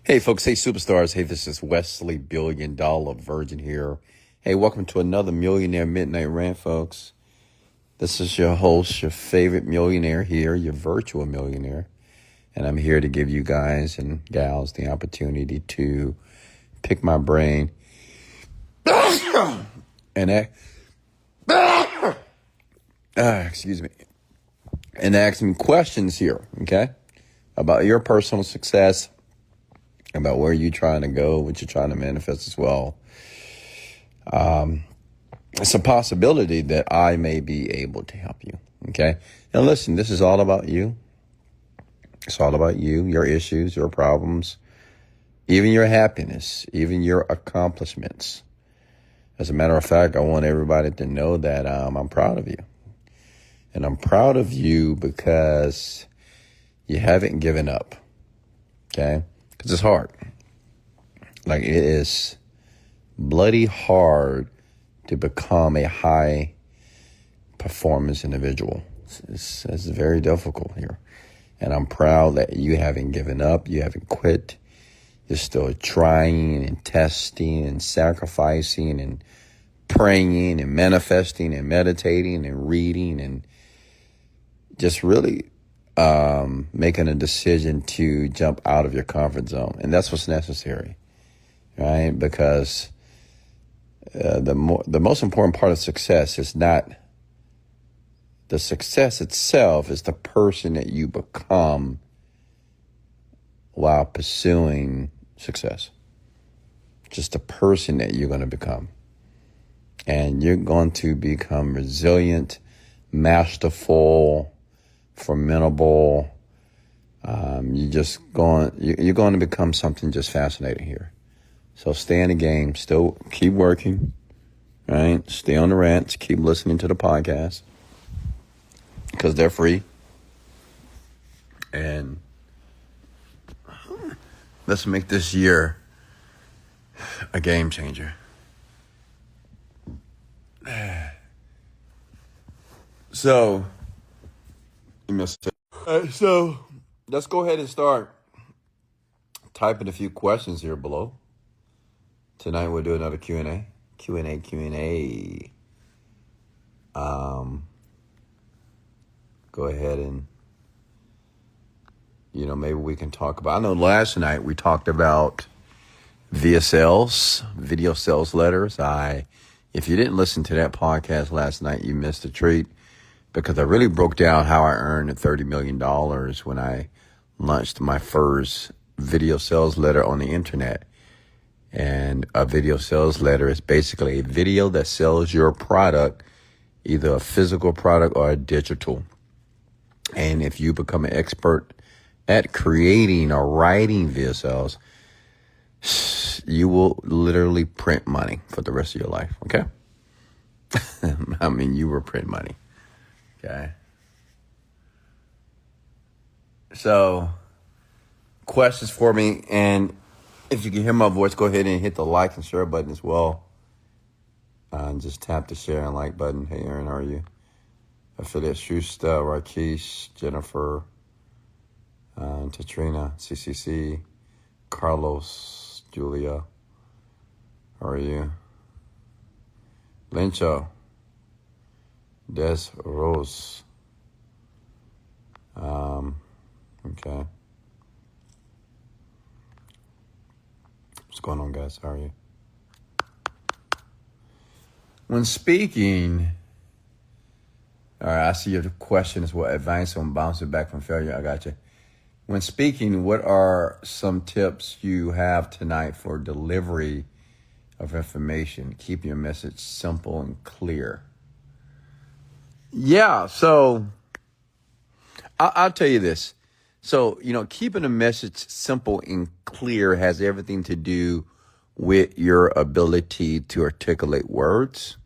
Hey folks, hey superstars, hey, this is Wesley Virgin here. Hey, welcome to another Millionaire Midnight Rant, folks. This is your host, your favorite millionaire here, your virtual millionaire. And I'm here to give you guys and gals the opportunity to pick my brain and and ask me questions here, okay? About your personal success, about where you're trying to go, what you're trying to manifest as well. It's a possibility that I may be able to help you, okay? Now listen, this is all about you. It's all about you, your issues, your problems, even your happiness, even your accomplishments. As a matter of fact, I want everybody to know that I'm proud of you. And I'm proud of you because you haven't given up, okay? Because it's hard. Like, it is bloody hard to become a high performance individual. It's very difficult here. And I'm proud that you haven't given up. You haven't quit. You're still trying and testing and sacrificing and praying and manifesting and meditating and reading and just really making a decision to jump out of your comfort zone. And that's what's necessary, right? Because the most important part of success is not the success itself, is the person that you become while pursuing success. Just the person that you're going to become. And you're going to become resilient, masterful, formidable. You're going to become something just fascinating here. So stay in the game. Still keep working, right? Stay on the rants. Keep listening to the podcast because they're free. And let's make this year a game changer. So let's go ahead and start typing a few questions here below. Tonight we'll do another Q&A. Go ahead and, maybe we can talk about, I know last night we talked about VSLs, video sales letters. If you didn't listen to that podcast last night, you missed a treat. Because I really broke down how I earned $30 million when I launched my first video sales letter on the internet. And a video sales letter is basically a video that sells your product, either a physical product or a digital. And if you become an expert at creating or writing VSLs, you will literally print money for the rest of your life, okay? I mean, you will print money. Okay. So, questions for me, and if you can hear my voice, go ahead and hit the like and share button as well. And just tap the share and like button. Hey, Aaron, how are you? Affiliate Schuster, Rakesh, Jennifer, Tatrina, CCC, Carlos, Julia. How are you? Lencho. Des Rose. Okay. What's going on, guys? How are you? When speaking, all right, I see your question is what advice on bouncing back from failure. I got you. When speaking, what are some tips you have tonight for delivery of information? Keep your message simple and clear. Yeah, so I'll tell you this. So, keeping a message simple and clear has everything to do with your ability to articulate words.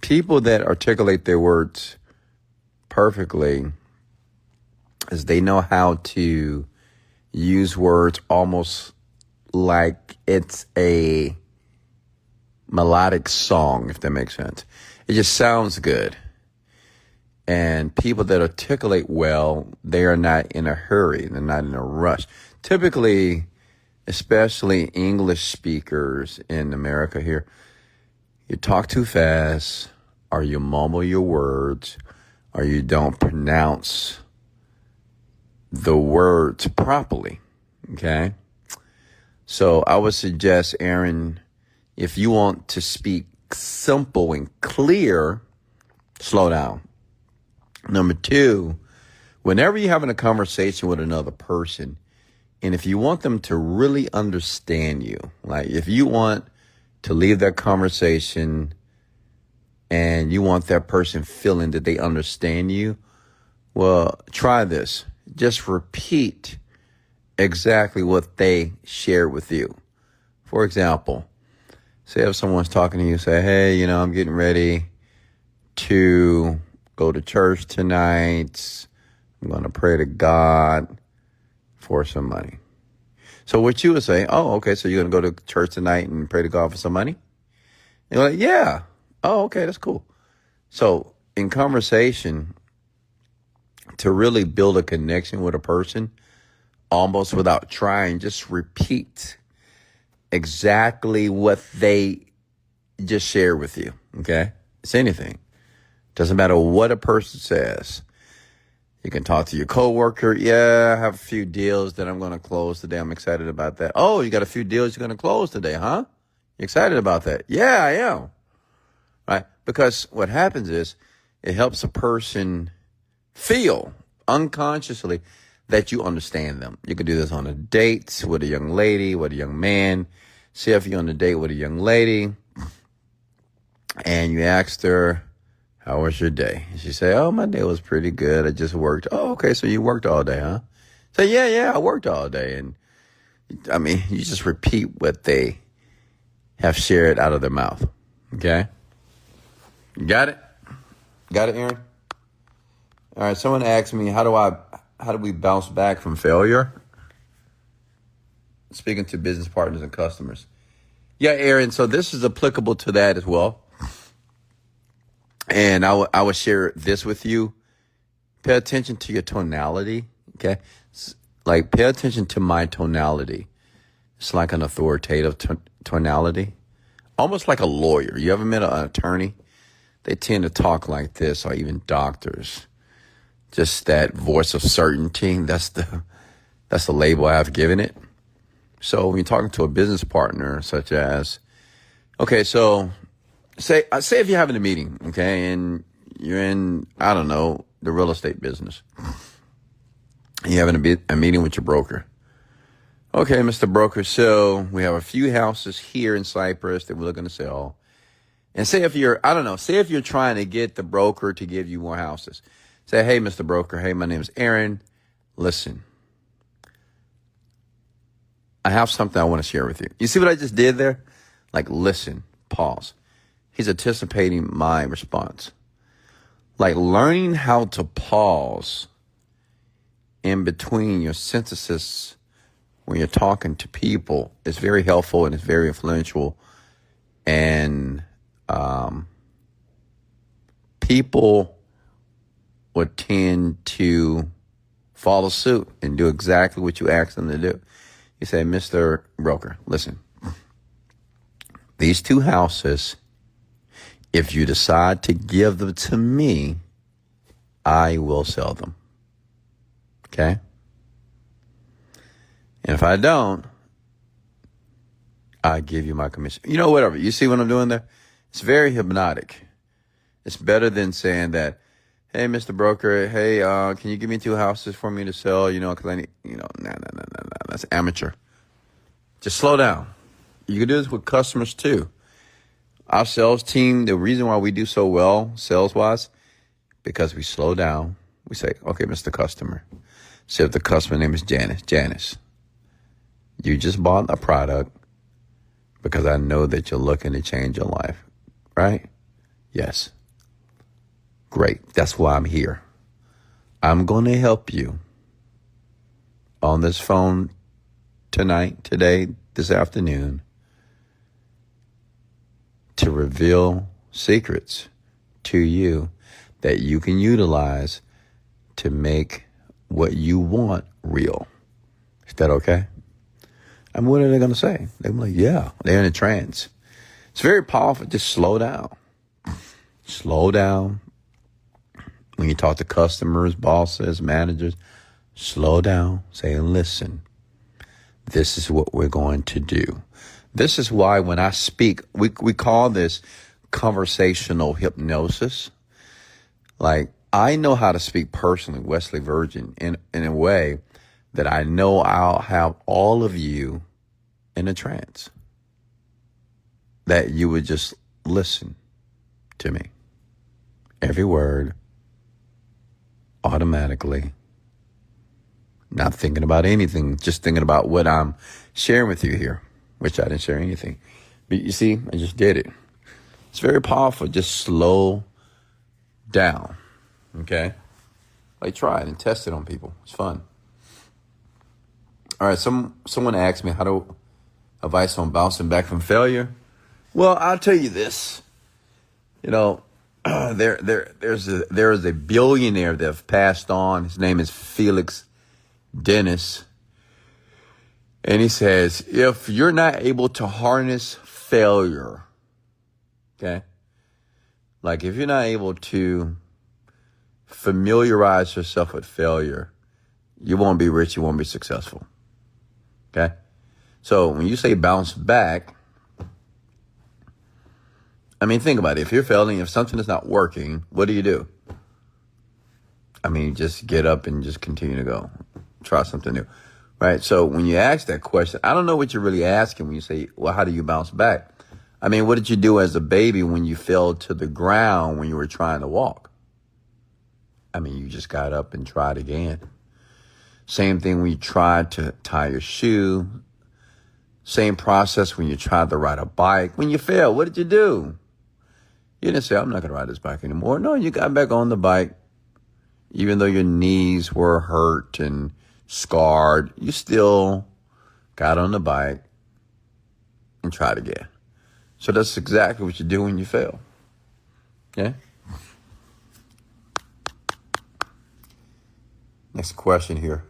People that articulate their words perfectly is they know how to use words almost like it's a melodic song, if that makes sense. It just sounds good. And people that articulate well, they are not in a hurry. They're not in a rush. Typically, especially English speakers in America here, you talk too fast, or you mumble your words, or you don't pronounce the words properly. Okay? So I would suggest, Aaron, if you want to speak simple and clear, slow down. Number two, whenever you're having a conversation with another person, and if you want them to really understand you, like if you want to leave that conversation and you want that person feeling that they understand you, well, try this. Just repeat exactly what they shared with you. For example, say if someone's talking to you, say, hey, I'm getting ready to go to church tonight. I'm going to pray to God for some money. So what you would say, oh, okay, so you're going to go to church tonight and pray to God for some money? And you're like, yeah. Oh, okay, that's cool. So in conversation, to really build a connection with a person, almost without trying, just repeat exactly what they just shared with you, okay? It's anything. Doesn't matter what a person says. You can talk to your coworker. Yeah, I have a few deals that I'm going to close today. I'm excited about that. Oh, you got a few deals you're going to close today, huh? You excited about that? Yeah, I am. Right? Because what happens is it helps a person feel unconsciously that you understand them. You can do this on a date with a young lady, with a young man. See if you're on a date with a young lady and you asked her, how was your day? And she say, oh, my day was pretty good. I just worked. Oh, okay. So you worked all day, huh? Say, yeah, I worked all day. And I mean, you just repeat what they have shared out of their mouth. Okay. You got it? Got it, Aaron? All right. Someone asked me, how do we bounce back from failure? Speaking to business partners and customers. Yeah, Aaron. So this is applicable to that as well. And I would share this with you. Pay attention to your tonality, okay? Like, pay attention to my tonality. It's like an authoritative tonality. Almost like a lawyer. You ever met an attorney? They tend to talk like this, or even doctors. Just that voice of certainty. That's the label I've given it. So when you're talking to a business partner, such as, okay, so say if you're having a meeting, okay, and you're in, I don't know, the real estate business. You're having a meeting with your broker. Okay, Mr. Broker, so we have a few houses here in Cyprus that we're looking to sell. And say if you're trying to get the broker to give you more houses. Say, hey, Mr. Broker, hey, my name is Aaron. Listen, I have something I want to share with you. You see what I just did there? Like, listen, pause. He's anticipating my response. Like, learning how to pause in between your sentences when you're talking to people is very helpful and it's very influential. And people would tend to follow suit and do exactly what you ask them to do. You say, Mr. Broker, listen, these two houses, if you decide to give them to me, I will sell them. Okay? And if I don't, I give you my commission. Whatever. You see what I'm doing there? It's very hypnotic. It's better than saying that, hey, Mr. Broker, hey, can you give me two houses for me to sell? Because I need, nah. That's amateur. Just slow down. You can do this with customers too. Our sales team, the reason why we do so well sales-wise, because we slow down. We say, okay, Mr. Customer. So if the customer name is Janice. Janice, you just bought a product because I know that you're looking to change your life, right? Yes. Great. That's why I'm here. I'm going to help you on this phone tonight, today, this afternoon, to reveal secrets to you that you can utilize to make what you want real. Is that okay? And what are they going to say? They're like, yeah, they're in a trance. It's very powerful. Just slow down. Slow down. When you talk to customers, bosses, managers, slow down. Say, listen, this is what we're going to do. This is why when I speak, we call this conversational hypnosis. Like, I know how to speak personally, Wesley Virgin, in a way that I know I'll have all of you in a trance. That you would just listen to me. Every word, automatically. Not thinking about anything, just thinking about what I'm sharing with you here, which I didn't share anything. But you see, I just did it. It's very powerful. Just slow down. Okay? Like, try it and test it on people. It's fun. All right, someone asked me how to advice on bouncing back from failure. Well, I'll tell you this. You know, there's a billionaire that have passed on. His name is Felix Dennis. And he says, if you're not able to harness failure, okay, like if you're not able to familiarize yourself with failure, you won't be rich, you won't be successful. Okay? So when you say bounce back, I mean, think about it. If you're failing, if something is not working, what do? I mean, just get up and just continue to go. Try something new. Right? So when you ask that question, I don't know what you're really asking when you say, well, how do you bounce back? I mean, what did you do as a baby when you fell to the ground when you were trying to walk? I mean, you just got up and tried again. Same thing when you tried to tie your shoe. Same process when you tried to ride a bike. When you failed, what did you do? You didn't say, I'm not going to ride this bike anymore. No, you got back on the bike. Even though your knees were hurt and scarred, you still got on the bike and tried again. So that's exactly what you do when you fail. Yeah? Next question here.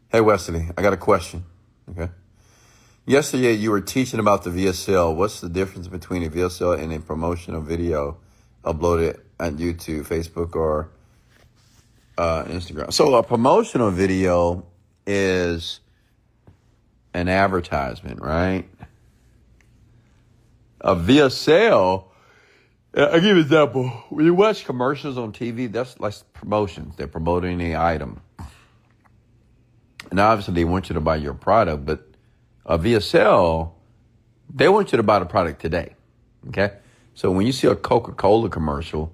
Hey, Wesley, I got a question. Okay. Yesterday, you were teaching about the VSL. What's the difference between a VSL and a promotional video uploaded on YouTube, Facebook, or Instagram? So a promotional video is an advertisement, right? A VSL, I'll give you an example. When you watch commercials on TV, that's like promotions. They're promoting an item. And obviously, they want you to buy your product, but a VSL, they want you to buy the product today, okay? So when you see a Coca-Cola commercial,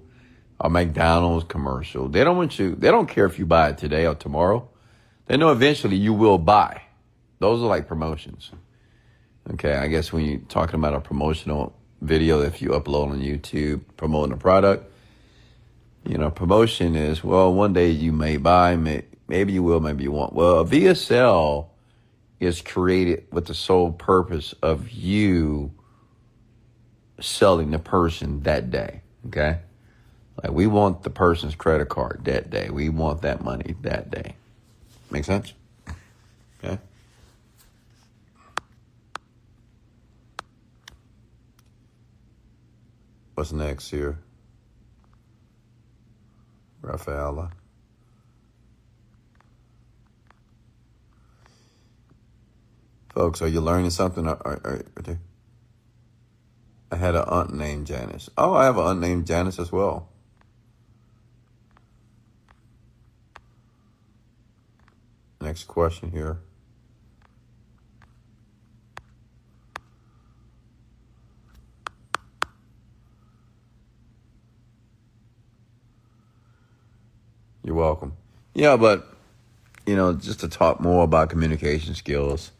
a McDonald's commercial, they don't care if you buy it today or tomorrow. They know eventually you will buy. Those are like promotions, okay? I guess when you're talking about a promotional video, if you upload on YouTube promoting a product, you know, promotion is, well, one day you may buy, maybe you will, maybe you won't. Well, a VSL is created with the sole purpose of you selling the person that day, okay? Like, we want the person's credit card that day. We want that money that day. Make sense? Okay? What's next here? Rafaela. Folks, are you learning something? I had an aunt named Janice. Oh, I have an aunt named Janice as well. Next question here. You're welcome. Yeah, but, you know, just to talk more about communication skills.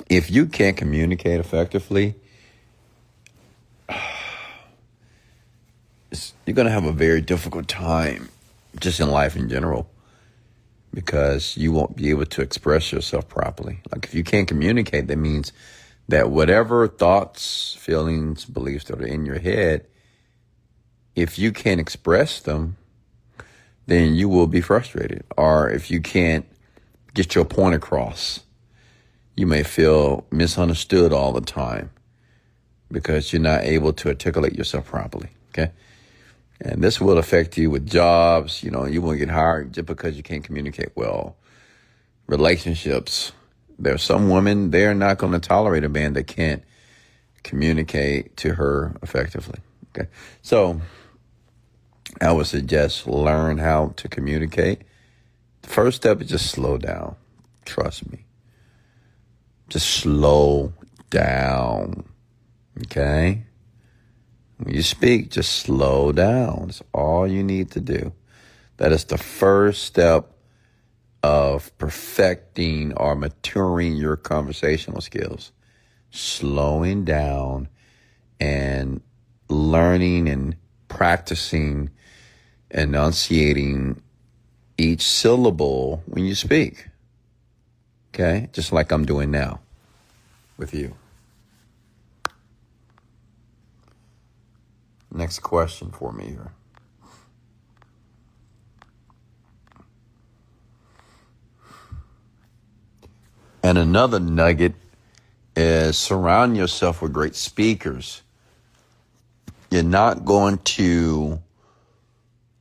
If you can't communicate effectively, you're going to have a very difficult time just in life in general, because you won't be able to express yourself properly. Like, if you can't communicate, that means that whatever thoughts, feelings, beliefs that are in your head, if you can't express them, then you will be frustrated. Or if you can't get your point across, you may feel misunderstood all the time because you're not able to articulate yourself properly. Okay. And this will affect you with jobs. You won't get hired just because you can't communicate well. Relationships. There's some women, they're not going to tolerate a man that can't communicate to her effectively. Okay. So I would suggest learn how to communicate. The first step is just slow down. Trust me. Just slow down. Okay? When you speak, just slow down. That's all you need to do. That is the first step of perfecting or maturing your conversational skills. Slowing down and learning and practicing enunciating each syllable when you speak. Okay? Just like I'm doing now with you. Next question for me here. And another nugget is surround yourself with great speakers. You're not going to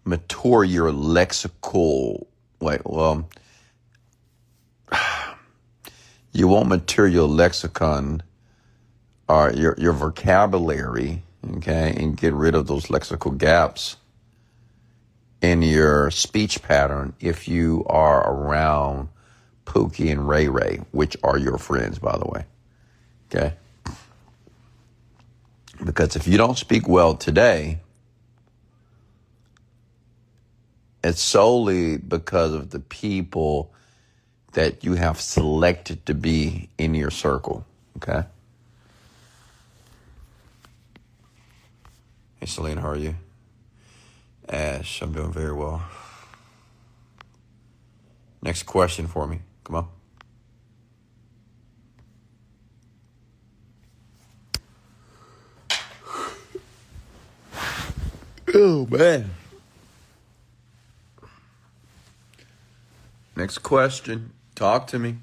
mature your lexical, you won't mature your lexicon or your vocabulary, okay, and get rid of those lexical gaps in your speech pattern if you are around Pookie and Ray Ray, which are your friends, by the way, okay? Because if you don't speak well today, it's solely because of the people that you have selected to be in your circle, okay? Hey, Selena, how are you? Ash, I'm doing very well. Next question for me. Come on. Oh, man. Next question. Talk to me.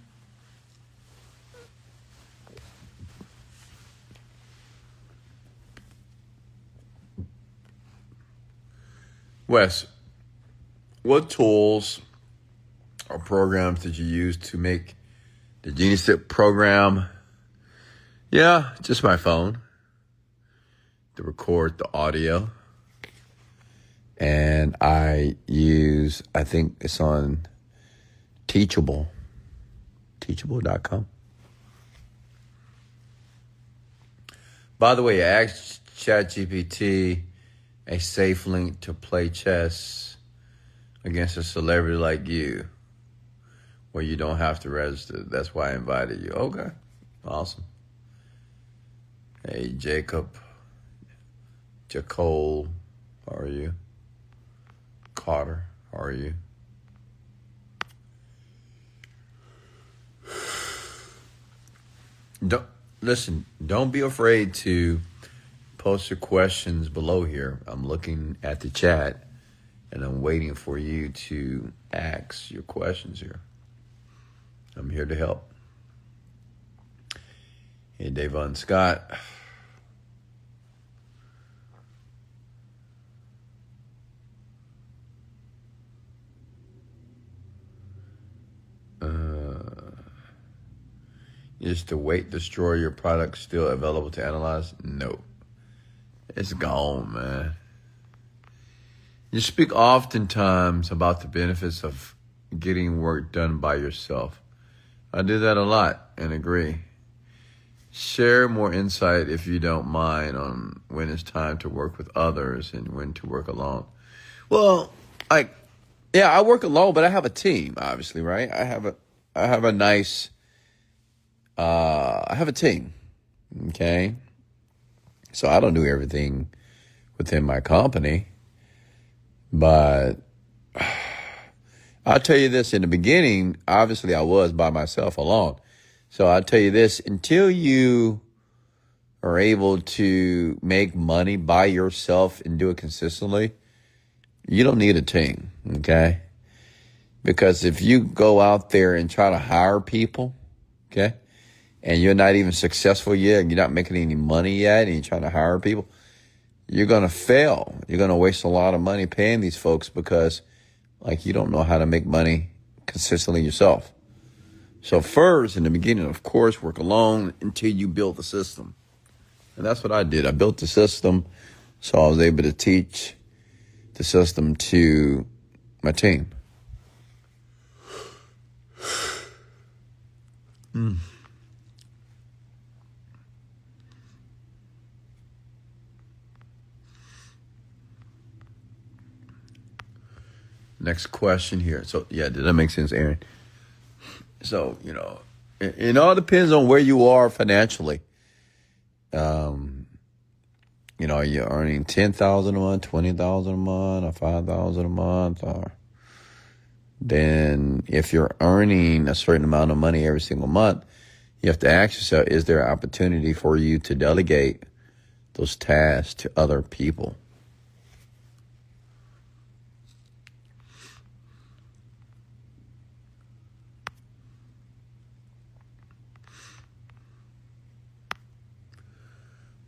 Wes, what tools or programs did you use to make the Genius Tip program? Yeah, just my phone to record the audio. And I think it's on teachable.com. By the way, I asked ChatGPT a safe link to play chess against a celebrity like you where you don't have to register. That's why I invited you. Okay, awesome. Hey, Jacole, how are you? Carter, how are you? Don't be afraid to post your questions below here. I'm looking at the chat and I'm waiting for you to ask your questions here. I'm here to help. Hey, Davon Scott. Is the weight destroy your product still available to analyze? No. It's gone, man. You speak oftentimes about the benefits of getting work done by yourself. I do that a lot and agree. Share more insight, if you don't mind, on when it's time to work with others and when to work alone. Well, I work alone, but I have a team, obviously, right? I have a team, okay? So I don't do everything within my company, but I'll tell you this, in the beginning, obviously I was by myself alone. So I'll tell you this, until you are able to make money by yourself and do it consistently, you don't need a team, okay? Because if you go out there and try to hire people, okay, and you're not even successful yet, and you're not making any money yet, and you're trying to hire people, you're going to fail. You're going to waste a lot of money paying these folks because, like, you don't know how to make money consistently yourself. So first, in the beginning, of course, work alone until you build the system. And that's what I did. I built the system, so I was able to teach the system to my team. Next question here. So, yeah, did that make sense, Aaron? So, it all depends on where you are financially. Are you earning $10,000 a month, $20,000 a month, or $5,000 a month? Or then if you're earning a certain amount of money every single month, you have to ask yourself, is there an opportunity for you to delegate those tasks to other people?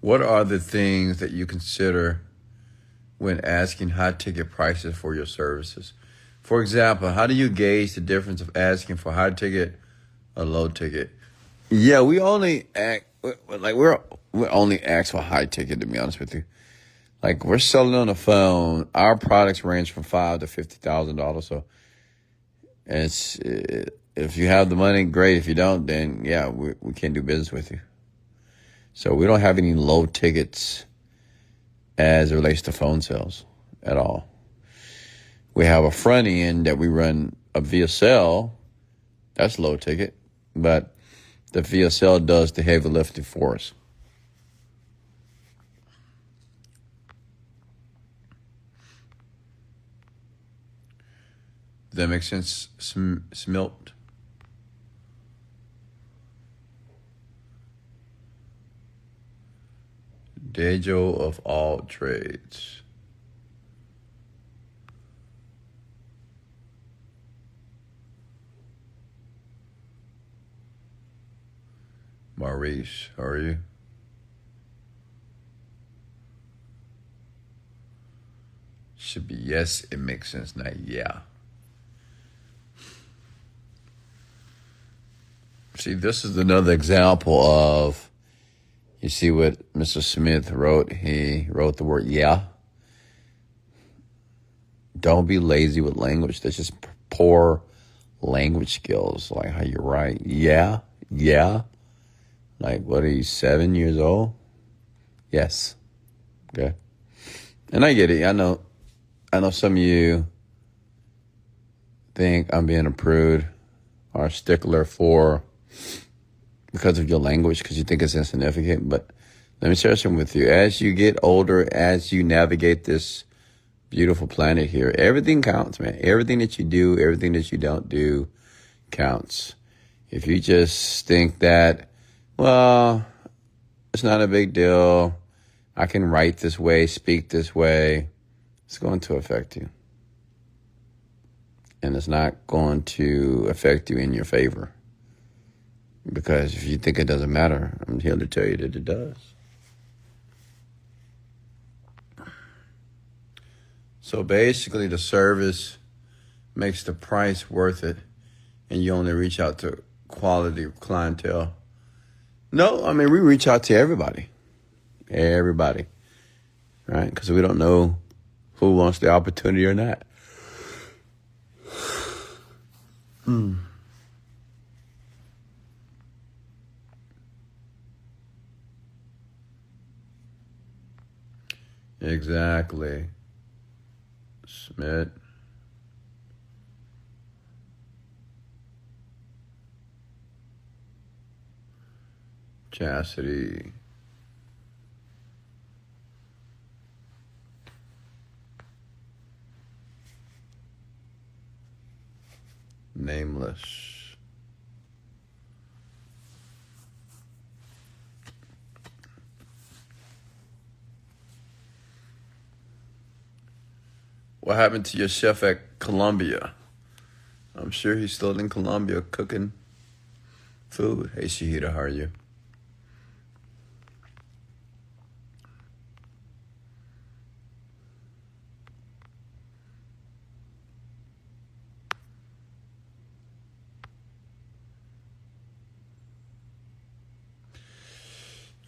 What are the things that you consider when asking high-ticket prices for your services? For example, how do you gauge the difference of asking for high-ticket or low-ticket? Yeah, we only only ask for high-ticket, to be honest with you. Like, we're selling on the phone. Our products range from $5,000 to $50,000. So if you have the money, great. If you don't, then yeah, we can't do business with you. So we don't have any low tickets as it relates to phone sales at all. We have a front end that we run a VSL. That's low ticket, but the VSL does the heavy lifting for us. Does that make sense, Smilt? Dejo of all trades. Maurice, how are you? Should be yes, it makes sense, not yeah. See, this is another example of, you see what Mr. Smith wrote? He wrote the word yeah. Don't be lazy with language. That's just poor language skills, like how you write. Yeah. Like, what are you, 7 years old? Yes. Okay. And I get it. I know some of you think I'm being a prude or a stickler because of your language, because you think it's insignificant. But let me share something with you. As you get older, as you navigate this beautiful planet here, everything counts, man. Everything that you do, everything that you don't do counts. If you just think that, well, it's not a big deal, I can write this way, speak this way, it's going to affect you. And it's not going to affect you in your favor. Because if you think it doesn't matter, I'm here to tell you that it does. So basically, the service makes the price worth it, and you only reach out to quality clientele. No, I mean, we reach out to everybody, right? Because we don't know who wants the opportunity or not. Exactly. Smith. Chastity. Nameless. What happened to your chef at Columbia? I'm sure he's still in Columbia cooking food. Hey, Shahida, how are you?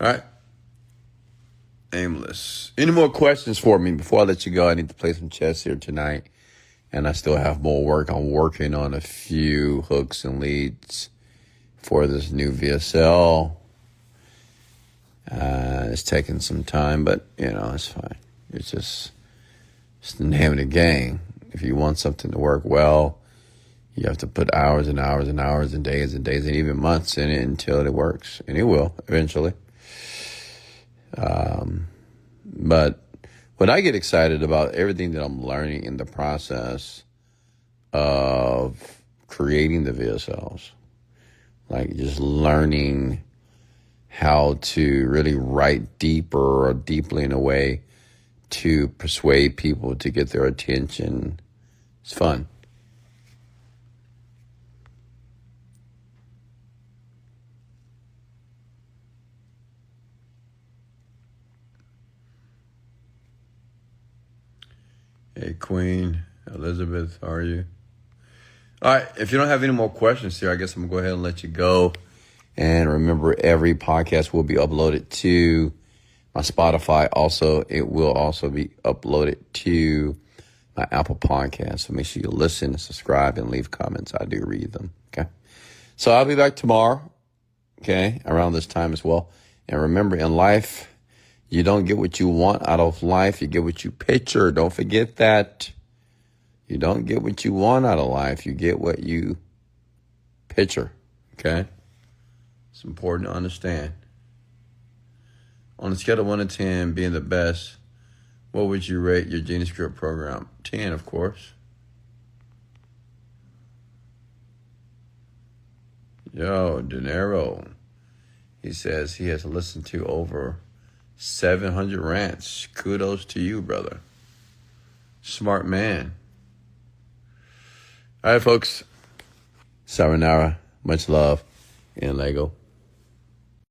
All right. Aimless. Any more questions for me before I let you go? I need to play some chess here tonight. And I still have more work. I'm working on a few hooks and leads for this new VSL. It's taking some time, but, it's fine. It's the name of the game. If you want something to work well, you have to put hours and hours and hours and days and even months in it until it works. And it will eventually. But what I get excited about, everything that I'm learning in the process of creating the VSLs, like just learning how to really write deeper or deeply in a way to persuade people to get their attention. It's fun. Hey, Queen Elizabeth, how are you? All right, if you don't have any more questions here, I guess I'm going to go ahead and let you go. And remember, every podcast will be uploaded to my Spotify. Also, it will also be uploaded to my Apple Podcast. So make sure you listen, subscribe, and leave comments. I do read them, okay? So I'll be back tomorrow, okay, around this time as well. And remember, in life, you don't get what you want out of life. You get what you picture. Don't forget that. You don't get what you want out of life. You get what you picture. Okay? It's important to understand. On a scale of 1 to 10, being the best, what would you rate your Genius Grip program? 10, of course. Yo, De Niro. He says he has listened to over 700 rants. Kudos to you, brother. Smart man. All right, folks. Sayonara. Much love. And Lego.